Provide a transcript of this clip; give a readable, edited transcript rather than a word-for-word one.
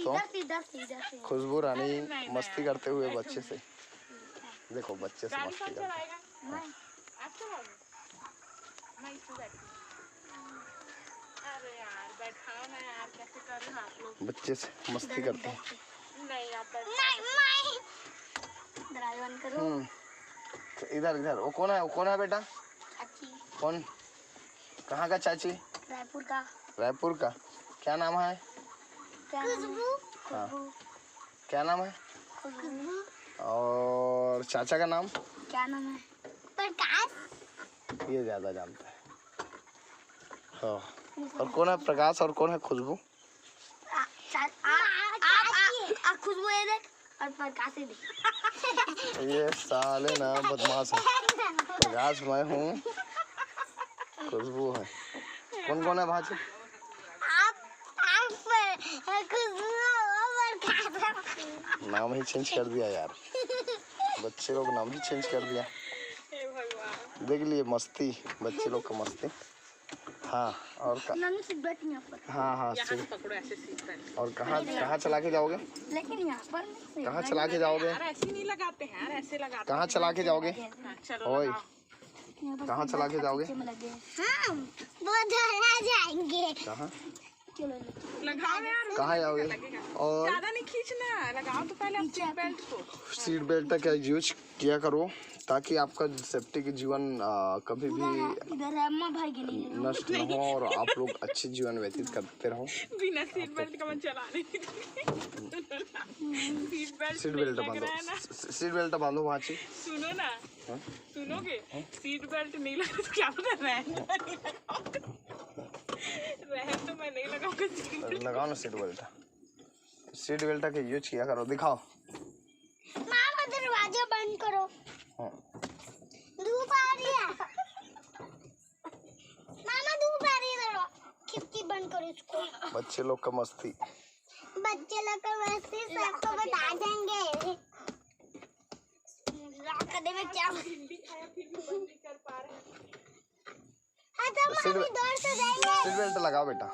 दोस्तों, खुशबू रानी मस्ती करते हुए बच्चे से, देखो बच्चे से मस्ती करते हैं। अरे यार बैठाओ ना यार, कैसे कर रहे हो आप लोग? बच्चे से मस्ती करते हैं। नहीं आप ड्राइवर करो। इधर इधर, वो कौन है बेटा? चाची। कौन? कहाँ का चाची? रायपुर का। रायपुर का। क्या नाम है? खुशबू। हाँ, क्या नाम है? खुशबू। और चाचा का नाम? क्या नाम है? प्रकाश। ये ज्यादा जानता है। हाँ, और कौन है प्रकाश और कौन है खुशबू? आप खुशबू ये देख और प्रकाश ये देख। ये साले ना बदमाश है। प्रकाश मैं हूँ, खुशबू है। कौन कौन है भाजी? नाम ही चेंज कर दिया यार, बच्चे लोग नाम ही चेंज कर दिया। देख लिए मस्ती, बच्चे लोग का मस्ती। हाँ, और हाँ हाँ पकड़ो ऐसे सीट। और कहाँ चला के जाओगे? लेकिन यहाँ पर कहाँ चला के जाओगे? ऐसे नहीं लगाते हैं यार, ऐसे लगाते। कहाँ चला के जाओगे? ओए, कहाँ चला के जाओगे? हम बहुत जाएंगे। कहाँ? लगाओ यार, कहाँ जाओगे? और ज्यादा नहीं खींचना, लगाओ तो पहले आप सीट बेल्ट को। सीट बेल्ट का यूज किया करो ताकि आपका सेफ्टी के जीवन कभी भी इधर है अम्मा भाई के लिए नष्ट न हो और आप लोग अच्छे जीवन व्यतीत करते रहो। बिना सीट बेल्ट का मैं चलाने सीट बेल्ट बांधो, सीट बेल्ट बांधो वहाँ से। सुनो ना, सुनोगे? सीट बेल्ट नहीं लगा तो क्या पता रहे तो मैं नहीं लगाऊंगा सीट बेल्ट। लगाओ ना सीट बेल्ट, सीट बेल्ट का यूज किया करो। दिखाओ। मामा दरवाजा बंद करो। हाँ। धूप आ रही है। मामा धूप आ रही है, खिड़की बंद करो इसको। बच्चे लोग का मस्ती, बच्चे लोग का मस्ती सबको बता देंगे। कदे में क्या हिंदी खाया फिर भी बंद नहीं कर पा रहे हैं। सीट बेल्ट लगाओ बेटा।